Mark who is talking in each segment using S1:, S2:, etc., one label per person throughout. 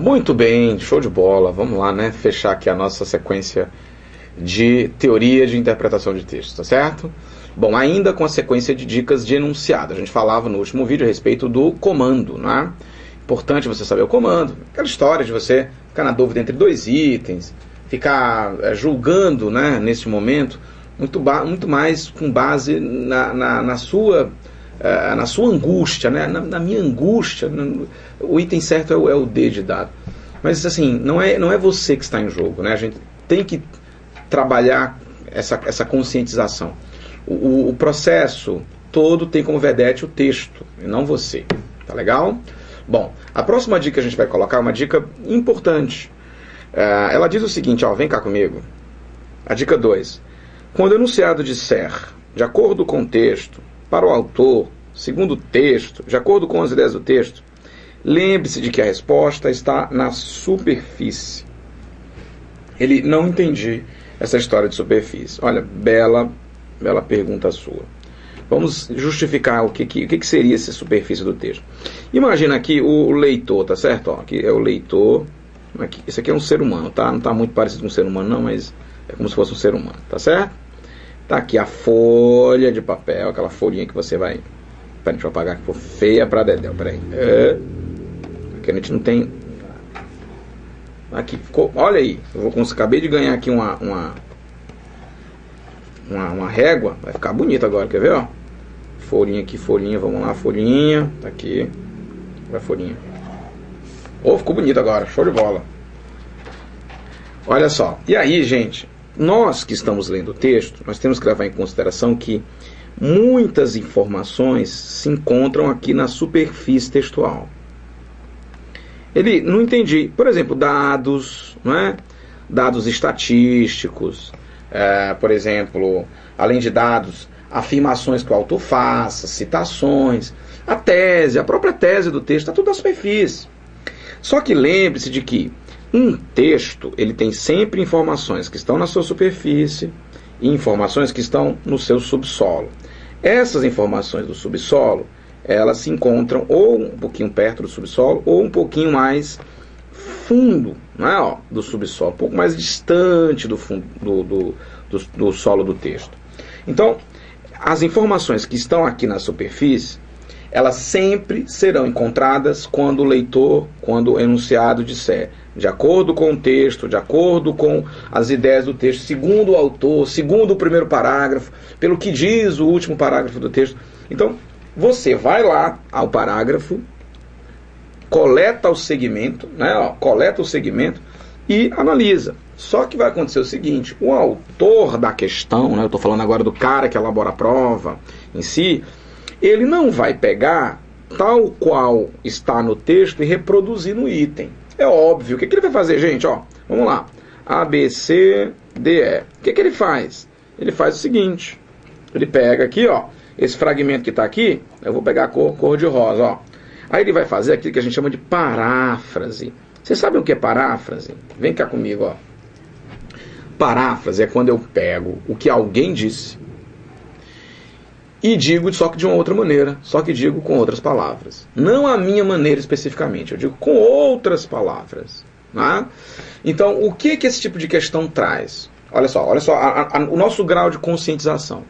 S1: Muito bem, show de bola. Vamos lá, né? Fechar aqui a nossa sequência de teoria de interpretação de texto, tá certo? Bom, ainda com a sequência de dicas de enunciado. A gente falava no último vídeo a respeito do comando, né? Importante você saber o comando. Aquela história de você ficar na dúvida entre dois itens, ficar julgando, né, nesse momento, muito mais com base na sua angústia, né? Na minha angústia. O item certo é o D de dado. Mas assim, não é você que está em jogo, né? A gente tem que trabalhar essa conscientização. O processo todo tem como vedete o texto, e não você. Tá legal? Bom, a próxima dica que a gente vai colocar é uma dica importante. Ela diz o seguinte, ó, vem cá comigo. A dica 2. Quando o enunciado disser, de acordo com o texto, para o autor, segundo o texto, de acordo com as ideias do texto, lembre-se de que a resposta está na superfície. Ele não entendi essa história de superfície. Olha, bela pergunta sua. Vamos justificar o que seria essa superfície do texto. Imagina aqui o leitor, tá certo? Ó, aqui é o leitor. Aqui, esse aqui é um ser humano, tá? Não está muito parecido com um ser humano não, mas é como se fosse um ser humano, tá certo? Tá aqui a folha de papel, aquela folhinha que você vai... Peraí, deixa eu apagar que ficou feia pra dedéu, peraí. Aqui a gente não tem... Aqui, ficou... Olha aí, acabei de ganhar aqui uma régua, vai ficar bonito agora, quer ver, ó? Folhinha aqui, folhinha, vamos lá, folhinha, tá aqui, vai folhinha. Ficou bonito agora, show de bola. Olha só, e aí, gente, nós que estamos lendo o texto, nós temos que levar em consideração que muitas informações se encontram aqui na superfície textual. Ele não entendi, por exemplo, dados, não é? Dados estatísticos, por exemplo, além de dados, afirmações que o autor faça, citações, a tese, a própria tese do texto, está tudo na superfície. Só que lembre-se de que um texto, ele tem sempre informações que estão na sua superfície e informações que estão no seu subsolo. Essas informações do subsolo, elas se encontram ou um pouquinho perto do subsolo ou um pouquinho mais fundo, não é, ó, do subsolo, um pouco mais distante do fundo do solo do texto. Então, as informações que estão aqui na superfície, elas sempre serão encontradas quando o leitor, quando o enunciado disser, de acordo com o texto, de acordo com as ideias do texto, segundo o autor, segundo o primeiro parágrafo, pelo que diz o último parágrafo do texto. Então, você vai lá ao parágrafo, coleta o segmento, né, ó, coleta o segmento e analisa. Só que vai acontecer o seguinte, o autor da questão, né, eu estou falando agora do cara que elabora a prova em si, ele não vai pegar tal qual está no texto e reproduzir no item. É óbvio. O que ele vai fazer, gente? Ó, vamos lá. A, B, C, D, E. O que ele faz? Ele faz o seguinte. Ele pega aqui, ó, esse fragmento que está aqui, eu vou pegar a cor de rosa, ó. Aí ele vai fazer aquilo que a gente chama de paráfrase. Vocês sabem o que é paráfrase? Vem cá comigo, ó. Paráfrase é quando eu pego o que alguém disse e digo só que de uma outra maneira, só que digo com outras palavras. Não a minha maneira especificamente, eu digo com outras palavras. Né? Então, o que esse tipo de questão traz? Olha só o nosso grau de conscientização.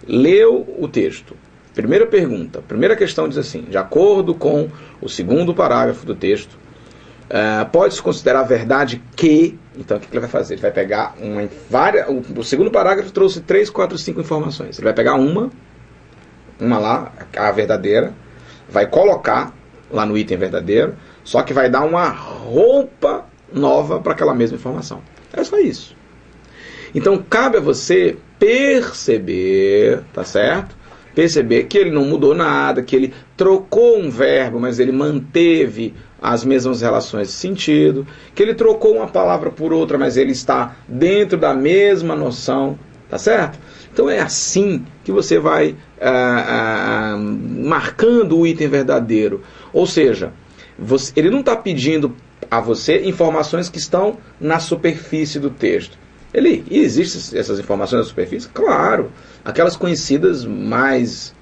S1: Leu o texto. Primeira pergunta, primeira questão diz assim, de acordo com o segundo parágrafo do texto, pode-se considerar verdade que... Então, o que ele vai fazer? Ele vai pegar o segundo parágrafo trouxe 3, 4, 5 informações. Ele vai pegar uma lá, a verdadeira, vai colocar lá no item verdadeiro, só que vai dar uma roupa nova para aquela mesma informação. É só isso. Então, cabe a você perceber, tá certo? Perceber que ele não mudou nada, que ele trocou um verbo, mas ele manteve as mesmas relações de sentido, que ele trocou uma palavra por outra, mas ele está dentro da mesma noção, tá certo? Então é assim que você vai marcando o item verdadeiro. Ou seja, ele não está pedindo a você informações que estão na superfície do texto. Existem essas informações na superfície? Claro. Aquelas conhecidas mais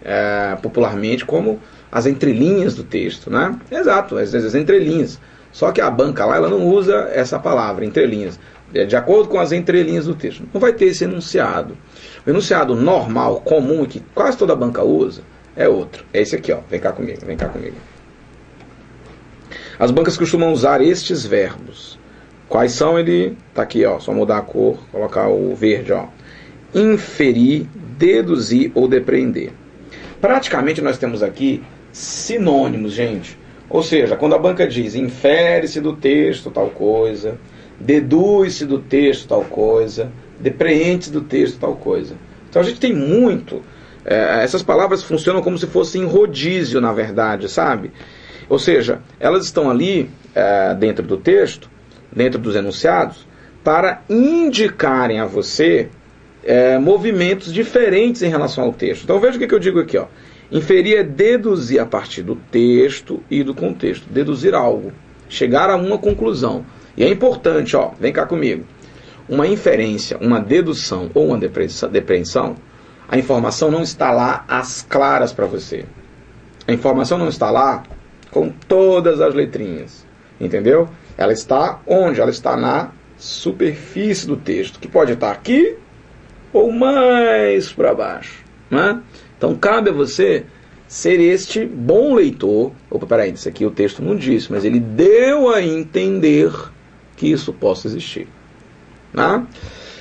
S1: popularmente como as entrelinhas do texto, né? Exato, as entrelinhas. Só que a banca lá, ela não usa essa palavra, entrelinhas. De acordo com as entrelinhas do texto. Não vai ter esse enunciado. O enunciado normal, comum, que quase toda banca usa, é outro. É esse aqui, ó. Vem cá comigo, vem cá comigo. As bancas costumam usar estes verbos. Quais são? Ele tá aqui, ó. Só mudar a cor, colocar o verde, ó. Inferir, deduzir ou depreender. Praticamente nós temos aqui sinônimos, gente. Ou seja, quando a banca diz infere-se do texto tal coisa, deduz-se do texto tal coisa, depreende-se do texto tal coisa. Então a gente tem muito... essas palavras funcionam como se fossem rodízio, na verdade, sabe? Ou seja, elas estão ali dentro do texto, dentro dos enunciados, para indicarem a você movimentos diferentes em relação ao texto. Então veja o que eu digo aqui, ó. Inferir é deduzir a partir do texto e do contexto. Deduzir algo. Chegar a uma conclusão. E é importante, ó, vem cá comigo. Uma inferência, uma dedução ou uma depreensão, a informação não está lá às claras para você. A informação não está lá com todas as letrinhas. Entendeu? Ela está onde? Ela está na superfície do texto, que pode estar aqui ou mais para baixo, né? Então cabe a você ser este bom leitor. Opa, peraí, isso aqui o texto não disse, mas ele deu a entender que isso possa existir, né?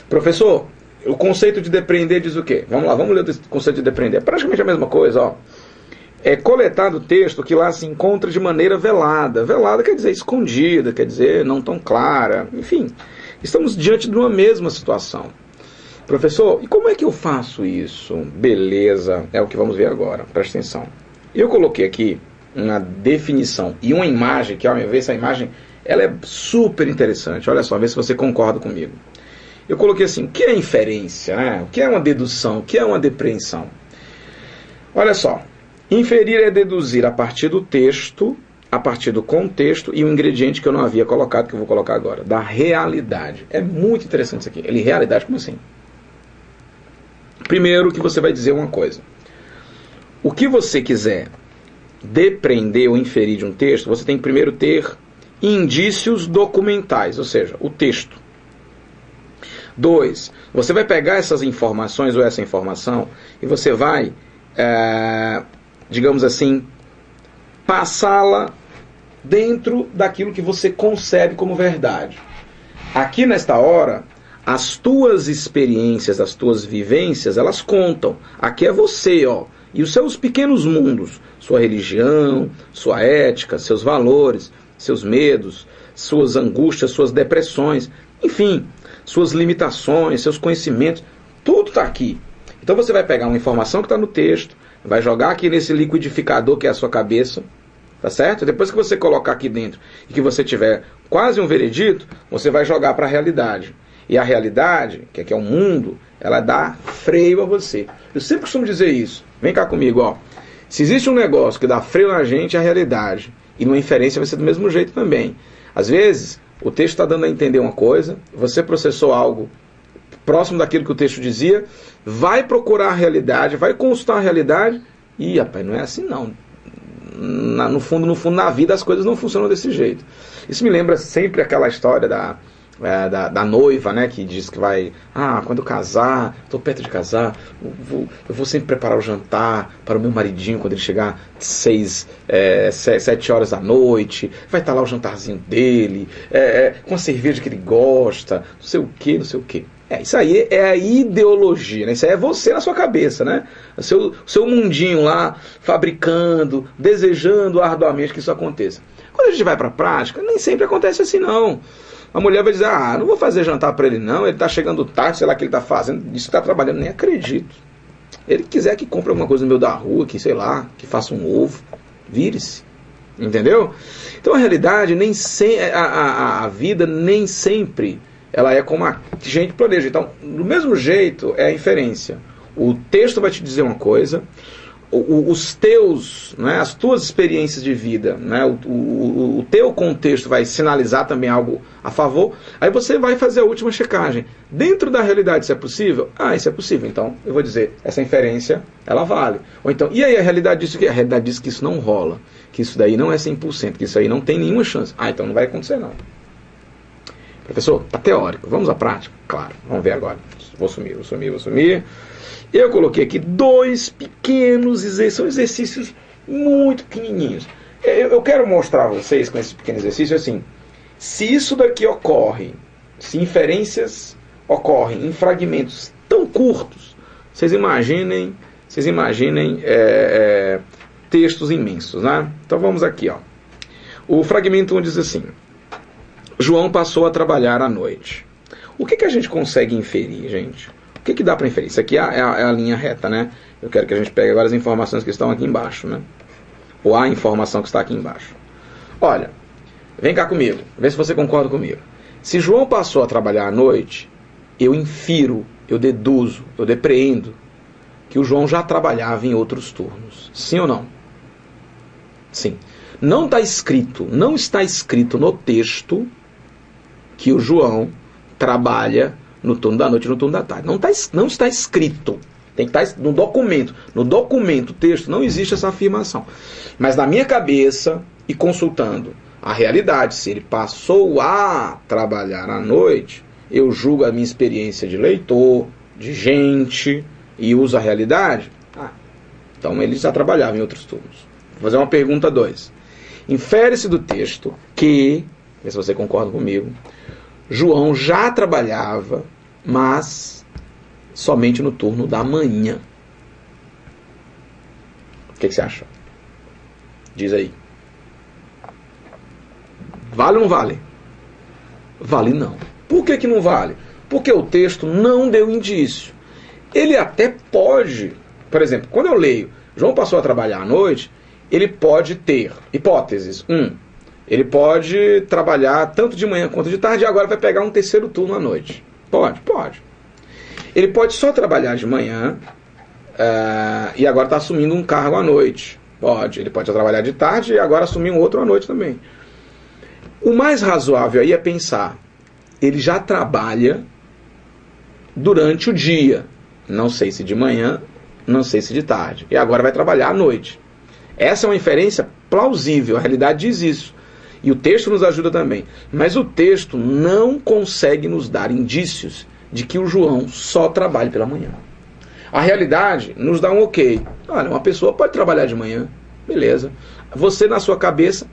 S1: Professor, o conceito de depreender diz o quê? Vamos lá, vamos ler o conceito de depreender. É praticamente a mesma coisa, ó. É coletar do texto que lá se encontra de maneira velada. Velada quer dizer escondida, quer dizer não tão clara. Enfim, estamos diante de uma mesma situação. Professor, e como é que eu faço isso? Beleza, é o que vamos ver agora. Presta atenção. Eu coloquei aqui uma definição e uma imagem, que ao meu ver, essa imagem ela é super interessante. Olha só, vê se você concorda comigo. Eu coloquei assim, o que é inferência? Né? O que é uma dedução? O que é uma depreensão? Olha só. Inferir é deduzir a partir do texto, a partir do contexto e um ingrediente que eu não havia colocado, que eu vou colocar agora, da realidade. É muito interessante isso aqui. Ele, realidade, como assim? Primeiro que você vai dizer uma coisa. O que você quiser depreender ou inferir de um texto, você tem que primeiro ter indícios documentais, ou seja, o texto. 2, você vai pegar essas informações ou essa informação e você vai... digamos assim, passá-la dentro daquilo que você concebe como verdade. Aqui nesta hora, as tuas experiências, as tuas vivências, elas contam. Aqui é você, ó, e os seus pequenos mundos, sua religião, sua ética, seus valores, seus medos, suas angústias, suas depressões, enfim, suas limitações, seus conhecimentos, tudo está aqui. Então você vai pegar uma informação que está no texto, vai jogar aqui nesse liquidificador que é a sua cabeça, tá certo? Depois que você colocar aqui dentro e que você tiver quase um veredito, você vai jogar para a realidade. E a realidade, que é o mundo, ela dá freio a você. Eu sempre costumo dizer isso. Vem cá comigo, ó. Se existe um negócio que dá freio na gente, é a realidade. E numa inferência vai ser do mesmo jeito também. Às vezes, o texto está dando a entender uma coisa, você processou algo próximo daquilo que o texto dizia, vai procurar a realidade, vai consultar a realidade, e, rapaz, não é assim não. No fundo, na vida as coisas não funcionam desse jeito. Isso me lembra sempre aquela história da noiva, né, que diz que vai, quando eu casar, estou perto de casar, eu vou sempre preparar o jantar para o meu maridinho quando ele chegar 7 horas da noite, vai estar lá o jantarzinho dele, com a cerveja que ele gosta, não sei o que, não sei o que. Isso aí é a ideologia, né? Isso aí é você na sua cabeça, né? O seu mundinho lá, fabricando, desejando arduamente que isso aconteça. Quando a gente vai para a prática, nem sempre acontece assim, não. A mulher vai dizer, não vou fazer jantar para ele não, ele está chegando tarde, sei lá o que ele está fazendo, isso que está trabalhando, nem acredito. Ele quiser que compre alguma coisa no meio da rua, que sei lá, que faça um ovo, vire-se. Entendeu? Então a realidade, nem a vida nem sempre... ela é como a gente planeja. Então, do mesmo jeito, é a inferência. O texto vai te dizer uma coisa, os teus, né, as tuas experiências de vida, né, o teu contexto vai sinalizar também algo a favor, aí você vai fazer a última checagem. Dentro da realidade isso é possível? Ah, isso é possível, então eu vou dizer, essa inferência, ela vale. Ou então, e aí a realidade diz o quê? A realidade diz que isso não rola, que isso daí não é 100%, que isso aí não tem nenhuma chance. Ah, então não vai acontecer não. Professor, tá teórico, vamos à prática? Claro, vamos ver agora. Vou sumir. Eu coloquei aqui 2 pequenos exercícios, são exercícios muito pequenininhos. Eu quero mostrar a vocês com esse pequeno exercício assim, se isso daqui ocorre, se inferências ocorrem em fragmentos tão curtos, vocês imaginem textos imensos, né? Então vamos aqui, ó. O fragmento 1 diz assim: João passou a trabalhar à noite. O que a gente consegue inferir, gente? O que dá para inferir? Isso aqui é a linha reta, né? Eu quero que a gente pegue agora as informações que estão aqui embaixo, né? Ou a informação que está aqui embaixo. Olha, vem cá comigo, vê se você concorda comigo. Se João passou a trabalhar à noite, eu infiro, eu deduzo, eu depreendo que o João já trabalhava em outros turnos. Sim ou não? Sim. Não está escrito no texto que o João trabalha no turno da noite e no turno da tarde. Não está escrito. Tem que estar no documento. No documento, texto, não existe essa afirmação. Mas na minha cabeça, e consultando a realidade, se ele passou a trabalhar à noite, eu julgo a minha experiência de leitor, de gente, e uso a realidade. Então ele já trabalhava em outros turnos. Vou fazer uma pergunta 2. Infere-se do texto que, vê se você concorda comigo, João já trabalhava, mas somente no turno da manhã. O que você acha? Diz aí. Vale ou não vale? Vale não. Por que não vale? Porque o texto não deu indício. Ele até pode, por exemplo, quando eu leio João passou a trabalhar à noite, ele pode ter hipóteses. Ele pode trabalhar tanto de manhã quanto de tarde e agora vai pegar um terceiro turno à noite. Pode. Ele pode só trabalhar de manhã e agora está assumindo um cargo à noite. Ele pode trabalhar de tarde e agora assumir um outro à noite também. O mais razoável aí é pensar, ele já trabalha durante o dia. Não sei se de manhã, não sei se de tarde. E agora vai trabalhar à noite. Essa é uma inferência plausível, a realidade diz isso. E o texto nos ajuda também. Mas o texto não consegue nos dar indícios de que o João só trabalhe pela manhã. A realidade nos dá um ok. Olha, uma pessoa pode trabalhar de manhã, beleza. Você na sua cabeça,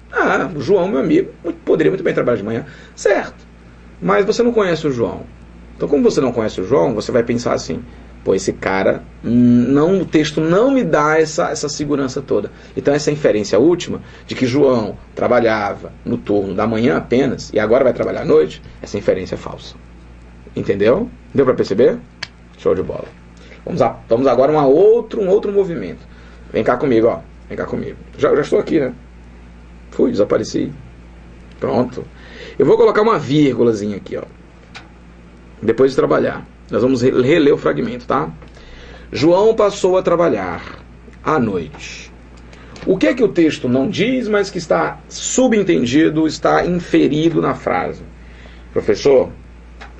S1: o João, meu amigo, poderia muito bem trabalhar de manhã. Certo. Mas você não conhece o João. Então, como você não conhece o João, você vai pensar assim, esse cara, o texto não me dá essa segurança toda. Então essa inferência última, de que João trabalhava no turno da manhã apenas, e agora vai trabalhar à noite, essa inferência é falsa. Entendeu? Deu para perceber? Show de bola. Vamos agora a um outro movimento. Vem cá comigo, ó. Vem cá comigo. Já estou aqui, né? Desapareci. Pronto. Eu vou colocar uma vírgulazinha aqui, ó. Depois de trabalhar. Nós vamos reler o fragmento, tá? João passou a trabalhar à noite. O que é que o texto não diz, mas que está subentendido, está inferido na frase? Professor,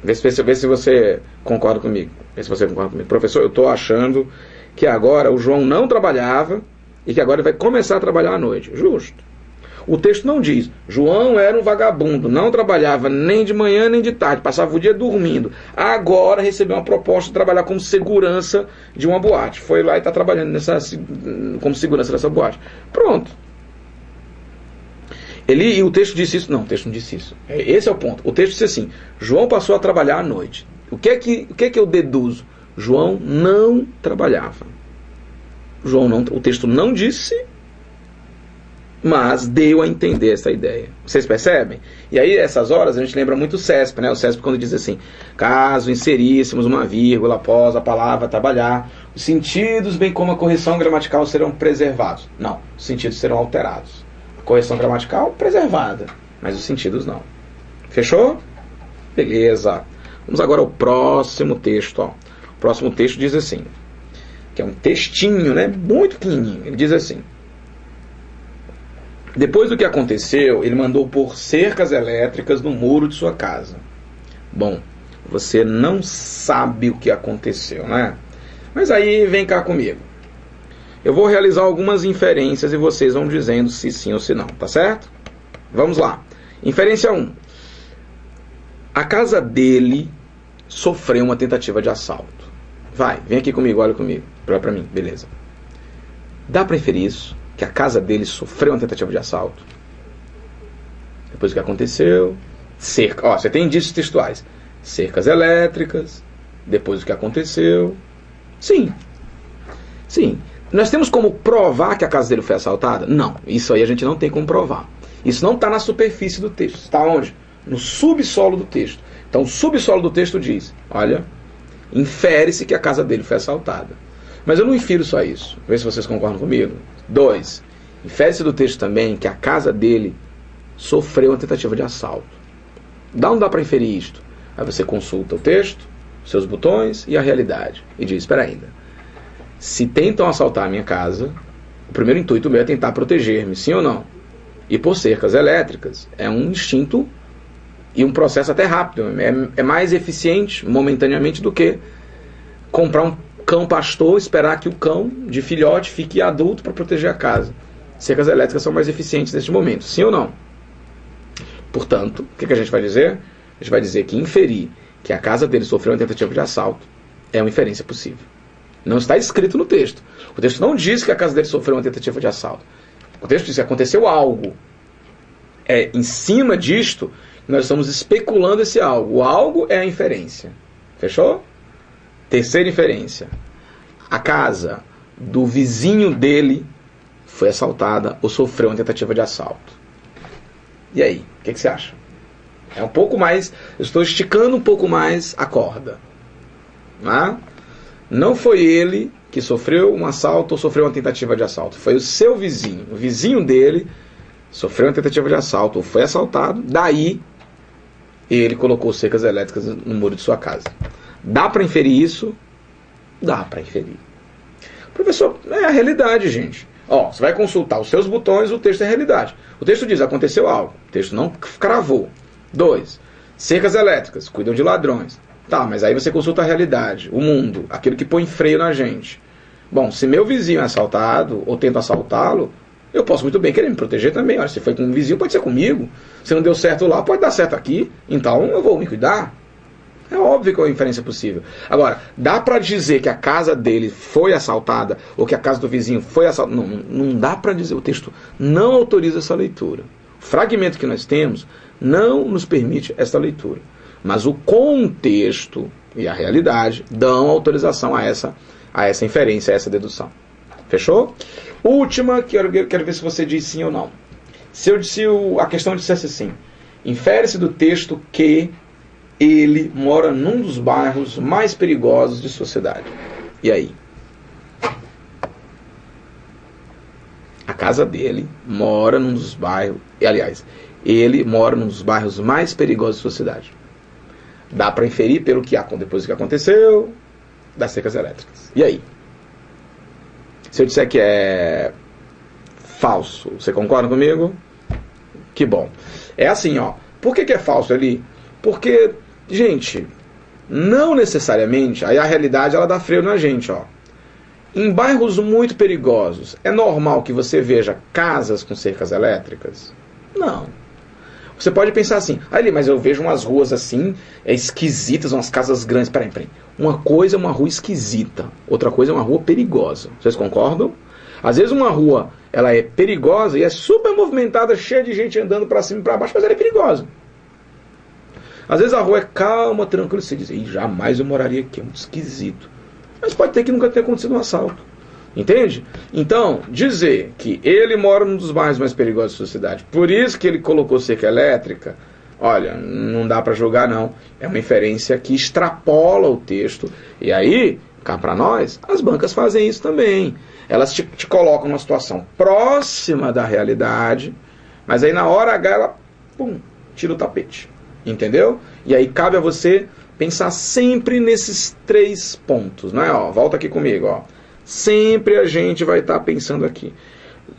S1: vê se você concorda comigo. Professor, eu estou achando que agora o João não trabalhava e que agora ele vai começar a trabalhar à noite. Justo. O texto não diz, João era um vagabundo, não trabalhava nem de manhã nem de tarde, passava o dia dormindo. Agora recebeu uma proposta de trabalhar como segurança de uma boate. Foi lá e está trabalhando como segurança dessa boate. Pronto. E o texto disse isso? Não, o texto não disse isso. Esse é o ponto. O texto disse assim, João passou a trabalhar à noite. O que é que eu deduzo? João não trabalhava. O texto não disse, mas deu a entender essa ideia. Vocês percebem? E aí, essas horas, a gente lembra muito o CESP, né? O CESP quando diz assim, caso inseríssemos uma vírgula após a palavra trabalhar, os sentidos, bem como a correção gramatical, serão preservados. Não, os sentidos serão alterados. A correção gramatical, preservada, mas os sentidos não. Fechou? Beleza. Vamos agora ao próximo texto, ó. O próximo texto diz assim, que é um textinho, né, muito pequenininho. Ele diz assim: depois do que aconteceu, ele mandou pôr cercas elétricas no muro de sua casa. Bom, você não sabe o que aconteceu, né? Mas aí vem cá comigo. Eu vou realizar algumas inferências e vocês vão dizendo se sim ou se não, tá certo? Vamos lá. Inferência 1. A casa dele sofreu uma tentativa de assalto. Vai, vem aqui comigo, olha comigo. Olha pra mim, beleza. Dá pra inferir isso? Que a casa dele sofreu uma tentativa de assalto? Depois do que aconteceu, cerca. Ó, você tem indícios textuais. Cercas elétricas, depois do que aconteceu. Sim. Sim. Nós temos como provar que a casa dele foi assaltada? Não. Isso aí a gente não tem como provar. Isso não está na superfície do texto. Está onde? No subsolo do texto. Então o subsolo do texto diz: olha, infere-se que a casa dele foi assaltada. Mas eu não infiro só isso. Vê se vocês concordam comigo. 2. Infere-se do texto também que a casa dele sofreu uma tentativa de assalto. Não dá para inferir isto. Aí você consulta o texto, seus botões e a realidade. E diz: espera ainda. Se tentam assaltar a minha casa, o primeiro intuito meu é tentar proteger-me, sim ou não? E por cercas elétricas é um instinto e um processo até rápido. É mais eficiente momentaneamente do que comprar um cão pastor, esperar que o cão de filhote fique adulto para proteger a casa. Cercas elétricas são mais eficientes neste momento, sim ou não? Portanto, o que a gente vai dizer? A gente vai dizer que inferir que a casa dele sofreu uma tentativa de assalto é uma inferência possível. Não está escrito no texto. O texto não diz que a casa dele sofreu uma tentativa de assalto. O texto diz que aconteceu algo. É em cima disto que nós estamos especulando esse algo. O algo é a inferência. Fechou? Terceira inferência. A casa do vizinho dele foi assaltada ou sofreu uma tentativa de assalto. E aí? O que você acha? É um pouco mais... Eu estou esticando um pouco mais a corda. Não foi ele que sofreu um assalto ou sofreu uma tentativa de assalto. Foi o seu vizinho. O vizinho dele sofreu uma tentativa de assalto ou foi assaltado. Daí, ele colocou cercas elétricas no muro de sua casa. Dá para inferir isso? Dá para inferir. Professor, é a realidade, gente. Ó, você vai consultar os seus botões, o texto é a realidade. O texto diz: aconteceu algo. O texto não cravou. 2. Cercas elétricas, cuidam de ladrões. Tá, mas aí você consulta a realidade, o mundo, aquilo que põe freio na gente. Bom, se meu vizinho é assaltado, ou tenta assaltá-lo, eu posso muito bem querer me proteger também. Olha, se foi com um vizinho, pode ser comigo. Se não deu certo lá, pode dar certo aqui. Então eu vou me cuidar. É óbvio que é uma inferência possível. Agora, dá pra dizer que a casa dele foi assaltada, ou que a casa do vizinho foi assaltada? Não dá pra dizer. O texto não autoriza essa leitura. O fragmento que nós temos não nos permite essa leitura. Mas o contexto e a realidade dão autorização a essa inferência, a essa dedução. Fechou? Última, quero ver se você diz sim ou não. Se a questão dissesse assim: infere-se do texto que ele mora num dos bairros mais perigosos de sua cidade. E aí? A casa dele mora num dos bairros... Aliás, ele mora num dos bairros mais perigosos de sua cidade. Dá para inferir pelo que depois do que aconteceu das cercas elétricas. E aí? Se eu disser que é falso, você concorda comigo? Que bom. É assim, ó. Por que é falso ali? Porque, gente, não necessariamente, aí a realidade ela dá freio na gente, ó. Em bairros muito perigosos, é normal que você veja casas com cercas elétricas? Não. Você pode pensar assim: ali, mas eu vejo umas ruas assim, esquisitas, umas casas grandes. Peraí. Uma coisa é uma rua esquisita, outra coisa é uma rua perigosa. Vocês concordam? Às vezes uma rua, ela é perigosa e é super movimentada, cheia de gente andando para cima e para baixo, mas ela é perigosa. Às vezes a rua é calma, tranquila, você diz: jamais eu moraria aqui, é muito esquisito. Mas pode ter que nunca tenha acontecido um assalto. Entende? Então, dizer que ele mora num dos bairros mais perigosos da sua cidade, por isso que ele colocou cerca elétrica, olha, não dá para julgar não. É uma inferência que extrapola o texto. E aí, cá para nós, as bancas fazem isso também. Elas te colocam numa situação próxima da realidade, mas aí na hora H ela, tira o tapete. Entendeu? E aí cabe a você pensar sempre nesses 3 pontos, não é? Ó, volta aqui comigo, ó. Sempre a gente vai estar pensando aqui.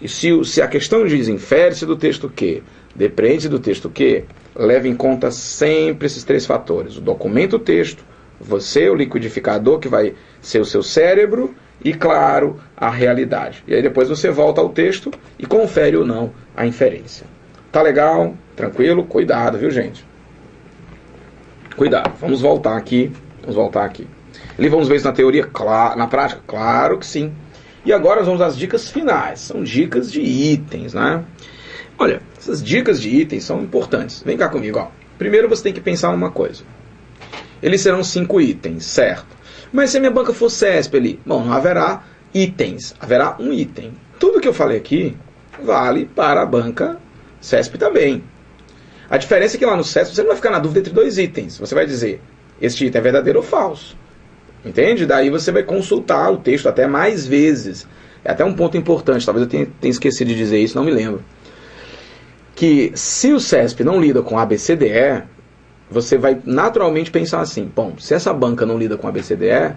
S1: Se a questão diz infere-se do texto que, depende do texto que, leve em conta sempre esses três fatores. O documento, o texto, você, o liquidificador, que vai ser o seu cérebro, e, claro, a realidade. E aí depois você volta ao texto e confere ou não a inferência. Tá legal? Tranquilo? Cuidado, viu, gente? Cuidado. Vamos voltar aqui. Ali vamos ver isso na teoria? Claro. Na prática? Claro que sim. E agora nós vamos às dicas finais. São dicas de itens, né? Olha, essas dicas de itens são importantes. Vem cá comigo, ó. Primeiro você tem que pensar uma coisa. Eles serão 5 itens, certo? Mas se a minha banca for CESP ali, bom, não haverá itens, haverá um item. Tudo que eu falei aqui vale para a banca CESP também. A diferença é que lá no CESP você não vai ficar na dúvida entre 2 itens. Você vai dizer, este item é verdadeiro ou falso. Entende? Daí você vai consultar o texto até mais vezes. É até um ponto importante, talvez eu tenha esquecido de dizer isso, não me lembro. Que se o CESP não lida com ABCDE, você vai naturalmente pensar assim, bom, se essa banca não lida com ABCDE,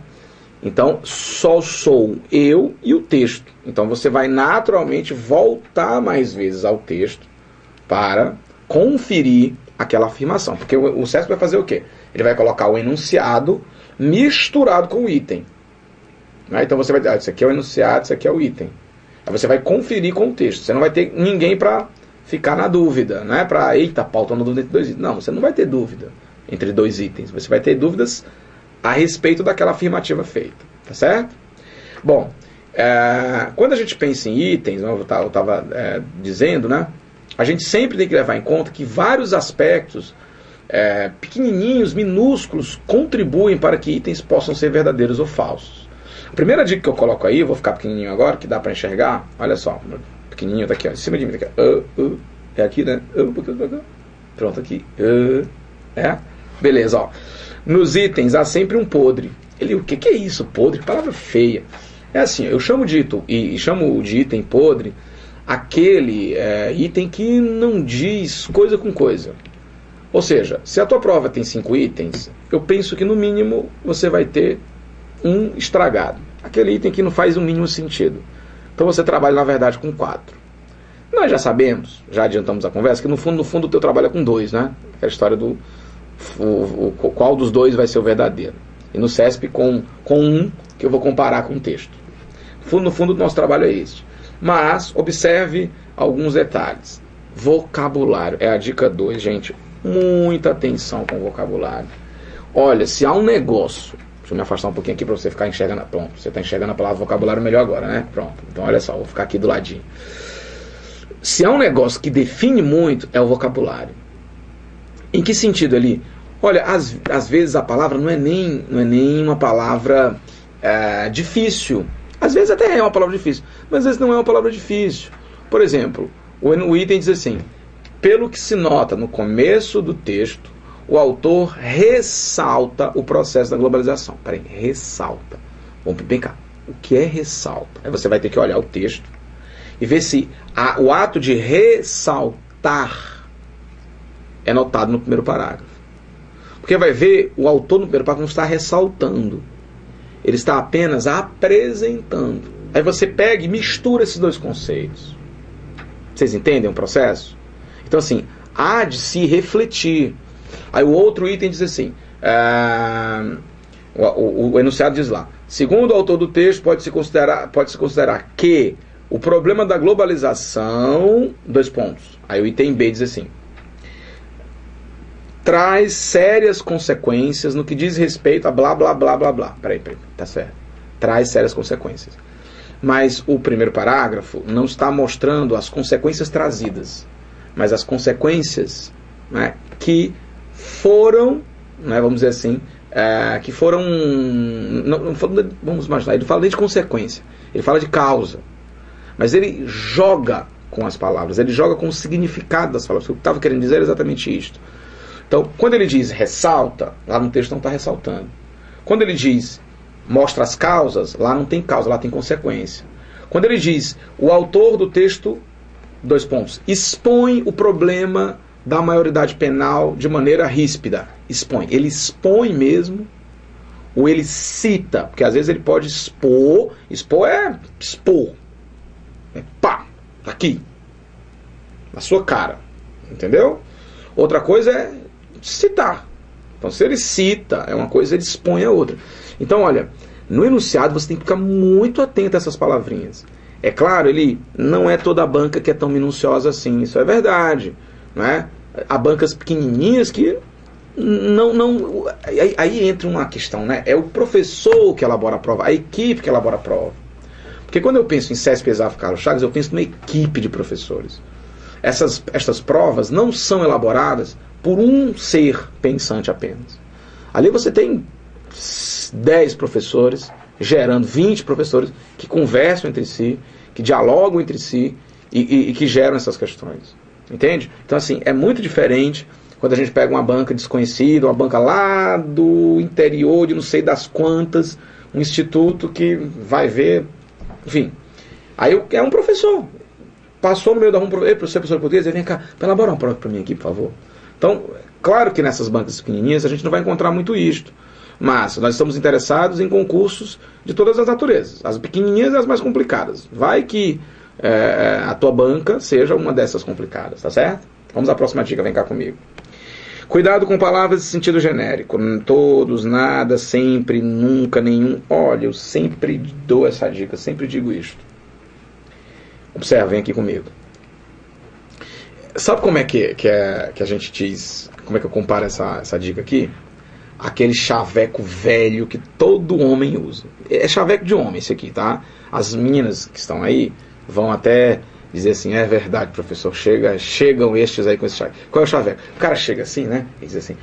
S1: então só sou eu e o texto. Então você vai naturalmente voltar mais vezes ao texto para conferir aquela afirmação. Porque o CESP vai fazer o quê? Ele vai colocar o enunciado misturado com o item. Né? Então você vai dizer, isso aqui é o enunciado, isso aqui é o item. Aí você vai conferir com o texto. Você não vai ter ninguém para ficar na dúvida, não é para, eita, pauta na dúvida entre 2 itens. Não, você não vai ter dúvida entre 2 itens. Você vai ter dúvidas a respeito daquela afirmativa feita. Tá certo? Bom, quando a gente pensa em itens, eu estava dizendo, né? A gente sempre tem que levar em conta que vários aspectos pequenininhos, minúsculos, contribuem para que itens possam ser verdadeiros ou falsos. A primeira dica que eu coloco aí, eu vou ficar pequenininho agora, que dá para enxergar, olha só, pequenininho tá aqui, ó, em cima de mim, tá aqui, é aqui, né? Pronto, aqui, beleza, ó. Nos itens há sempre um podre. O que é isso, podre? Que palavra feia. É assim, eu chamo de item podre aquele item que não diz coisa com coisa. Ou seja, se a tua prova tem 5 itens, eu penso que no mínimo você vai ter um estragado. Aquele item que não faz o mínimo sentido. Então você trabalha, na verdade, com 4. Nós já sabemos, já adiantamos a conversa, que no fundo o teu trabalho é com 2, né? É a história do qual dos 2 vai ser o verdadeiro. E no CESP com 1, que eu vou comparar com o texto. No fundo, o nosso trabalho é este. Mas, observe alguns detalhes. Vocabulário. É a dica 2, gente. Muita atenção com o vocabulário. Olha, se há um negócio... Deixa eu me afastar um pouquinho aqui para você ficar enxergando. Pronto, você está enxergando a palavra vocabulário melhor agora, né? Pronto. Então, olha só, vou ficar aqui do ladinho. Se há um negócio que define muito, é o vocabulário. Em que sentido ali? Olha, às vezes a palavra não é nem uma palavra difícil. Às vezes até é uma palavra difícil, mas às vezes não é uma palavra difícil. Por exemplo, o item diz assim, pelo que se nota no começo do texto, o autor ressalta o processo da globalização. Peraí, ressalta. Vamos bem cá. O que é ressalta? Aí você vai ter que olhar o texto e ver se o ato de ressaltar é notado no primeiro parágrafo. Porque vai ver, o autor no primeiro parágrafo não está ressaltando. Ele está apenas apresentando. Aí você pega e mistura esses 2 conceitos. Vocês entendem o processo? Então assim, há de se refletir. Aí o outro item diz assim, o enunciado diz lá, segundo o autor do texto, pode-se considerar que o problema da globalização, 2 pontos. Aí o item B diz assim, traz sérias consequências no que diz respeito a blá, blá, blá, blá, blá. Peraí, tá certo. Traz sérias consequências. Mas o primeiro parágrafo não está mostrando as consequências trazidas, mas as consequências, né, que foram, né, vamos dizer assim, que foram... vamos imaginar, ele fala nem de consequência, ele fala de causa. Mas ele joga com as palavras, ele joga com o significado das palavras. O que eu estava querendo dizer era exatamente isto. Então, quando ele diz ressalta, lá no texto não está ressaltando. Quando ele diz mostra as causas, lá não tem causa, lá tem consequência. Quando ele diz o autor do texto, 2 pontos, expõe o problema da maioridade penal de maneira ríspida. Expõe. Ele expõe mesmo ou ele cita, porque às vezes ele pode expor é expor, pá, tá aqui, na sua cara, entendeu? Outra coisa é citar. Então se ele cita, é uma coisa, ele expõe a outra. Então olha, no enunciado você tem que ficar muito atento a essas palavrinhas. É claro, ele não é toda a banca que é tão minuciosa assim, isso é verdade, não é? Há bancas pequenininhas que não aí entra uma questão, né? É o professor que elabora a prova, a equipe que elabora a prova. Porque quando eu penso em CESP, ESAF, Carlos Chagas, eu penso numa equipe de professores. Estas provas não são elaboradas por um ser pensante apenas. Ali você tem 10 professores gerando 20 professores que conversam entre si, que dialogam entre si e que geram essas questões. Entende? Então, assim, é muito diferente quando a gente pega uma banca desconhecida, uma banca lá do interior de não sei das quantas, um instituto que vai ver, enfim. Aí é um professor. Passou no meio da rua, professor de português, vem cá, elabora uma prova para mim aqui, por favor. Então, claro que nessas bancas pequenininhas a gente não vai encontrar muito isto. Mas nós estamos interessados em concursos de todas as naturezas. As pequenininhas e as mais complicadas. Vai que a tua banca seja uma dessas complicadas, tá certo? Vamos à próxima dica, vem cá comigo. Cuidado com palavras de sentido genérico. Todos, nada, sempre, nunca, nenhum. Olha, eu sempre dou essa dica, sempre digo isto. Observa, vem aqui comigo. Sabe como é que a gente diz, como é que eu comparo essa dica aqui? Aquele chaveco velho que todo homem usa. É chaveco de homem esse aqui, tá? As meninas que estão aí vão até dizer assim, é verdade, professor, chegam estes aí com esse chaveco. Qual é o chaveco? O cara chega assim, né? E diz assim,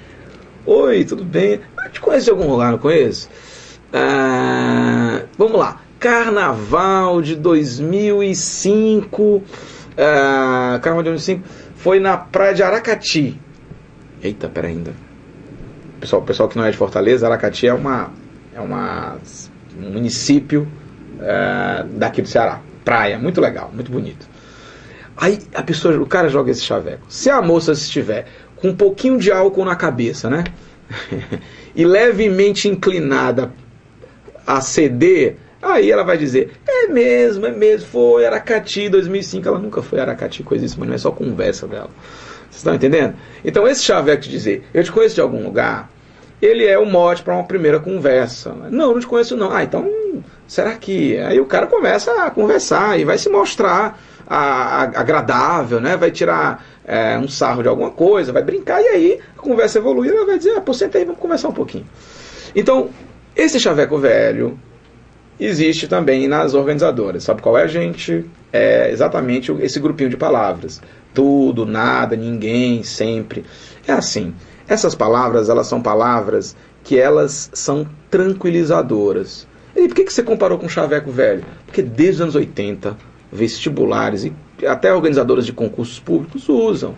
S1: oi, tudo bem? Eu te conheço de algum lugar, não conheço? Vamos lá. Carnaval de 2005. Carnaval de 2005 foi na praia de Aracati. Eita, pera ainda. Pessoal que não é de Fortaleza, Aracati é um município daqui do Ceará. Praia, muito legal, muito bonito. Aí o cara joga esse chaveco. Se a moça estiver com um pouquinho de álcool na cabeça, né? E levemente inclinada a ceder, aí ela vai dizer, é mesmo, foi Aracati 2005. Ela nunca foi Aracati, coisa isso, mas não é só conversa dela. Vocês estão entendendo? Então esse chaveco de dizer, eu te conheço de algum lugar, ele é o mote para uma primeira conversa. Não te conheço não. Então, será que... Aí o cara começa a conversar e vai se mostrar agradável, né? Vai tirar um sarro de alguma coisa, vai brincar, e aí a conversa evolui, ela vai dizer, pô, senta aí, vamos conversar um pouquinho. Então, esse chaveco velho existe também nas organizadoras. Sabe qual é, gente? É exatamente esse grupinho de palavras. Tudo, nada, ninguém, sempre. É assim. Essas palavras, elas são palavras que elas são tranquilizadoras. E por que você comparou com o chaveco velho? Porque desde os anos 80, vestibulares e até organizadoras de concursos públicos usam.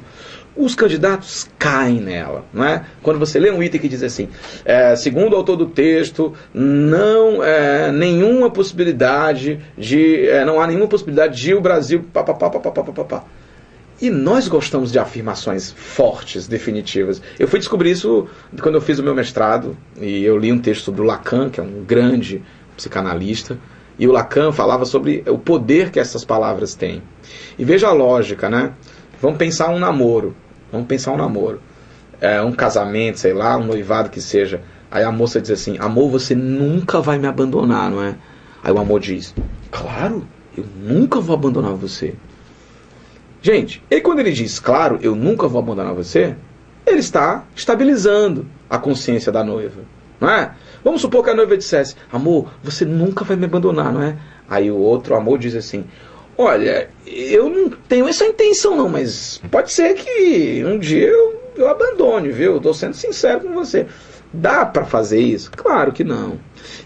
S1: Os candidatos caem nela, não é? Quando você lê um item que diz assim, segundo o autor do texto, não há nenhuma possibilidade de o Brasil... E nós gostamos de afirmações fortes, definitivas. Eu fui descobrir isso quando eu fiz o meu mestrado, e eu li um texto sobre o Lacan, que é um grande psicanalista, e o Lacan falava sobre o poder que essas palavras têm. E veja a lógica, né? Vamos pensar um namoro. Um casamento, sei lá, um noivado que seja. Aí a moça diz assim, amor, você nunca vai me abandonar, não é? Aí o amor diz, claro, eu nunca vou abandonar você. Gente, e quando ele diz, claro, eu nunca vou abandonar você, ele está estabilizando a consciência da noiva, não é? Vamos supor que a noiva dissesse, amor, você nunca vai me abandonar, não é? Aí o outro amor diz assim, olha, eu não tenho essa intenção não, mas pode ser que um dia eu abandone, viu? Estou sendo sincero com você. Dá para fazer isso? Claro que não.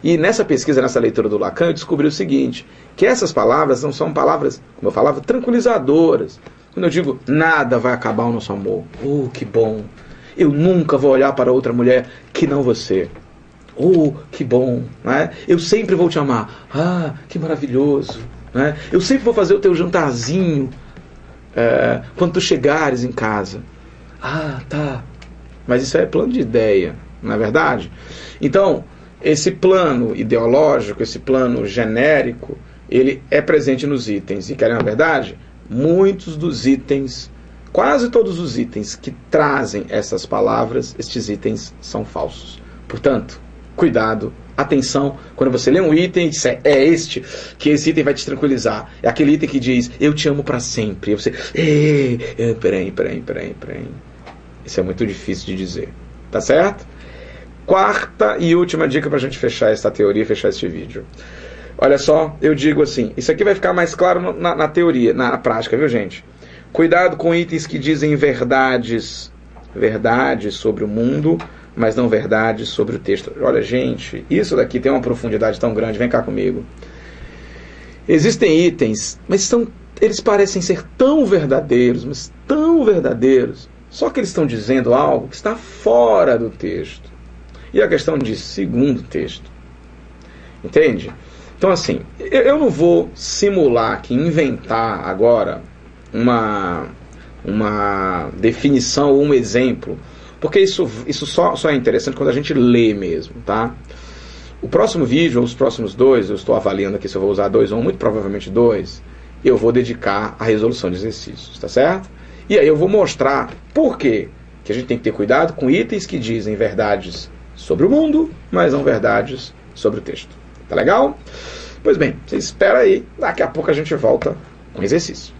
S1: E nessa pesquisa, nessa leitura do Lacan, eu descobri o seguinte, que essas palavras não são palavras, como eu falava, tranquilizadoras. Quando eu digo, nada vai acabar o nosso amor. Oh, que bom. Eu nunca vou olhar para outra mulher que não você. Oh, que bom. Né? Eu sempre vou te amar. Ah, que maravilhoso. Né? Eu sempre vou fazer o teu jantarzinho quando tu chegares em casa. Ah, tá. Mas isso é plano de ideia, não é verdade? Então, esse plano ideológico, esse plano genérico, ele é presente nos itens. E querem a verdade? Muitos dos itens, quase todos os itens que trazem essas palavras, estes itens são falsos. Portanto, cuidado, atenção, quando você lê um item e disser, é este, que esse item vai te tranquilizar. É aquele item que diz, eu te amo para sempre. E você, peraí. Isso é muito difícil de dizer. Tá certo? Quarta e última dica para a gente fechar essa teoria e fechar este vídeo. Olha só, eu digo assim, isso aqui vai ficar mais claro na teoria, na prática, viu, gente? Cuidado com itens que dizem verdades sobre o mundo, mas não verdades sobre o texto. Olha, gente, isso daqui tem uma profundidade tão grande, vem cá comigo. Existem itens, mas eles parecem ser tão verdadeiros, mas tão verdadeiros, só que eles estão dizendo algo que está fora do texto. E a questão de segundo texto. Entende? Então, assim, eu não vou simular aqui, inventar agora uma definição ou um exemplo, porque isso só é interessante quando a gente lê mesmo, tá? O próximo vídeo, ou os próximos dois, eu estou avaliando aqui se eu vou usar 2 ou muito provavelmente 2, eu vou dedicar à resolução de exercícios, tá certo? E aí eu vou mostrar por quê que a gente tem que ter cuidado com itens que dizem verdades sobre o mundo, mas não verdades sobre o texto. Tá legal? Pois bem, você espera aí, daqui a pouco a gente volta com exercício.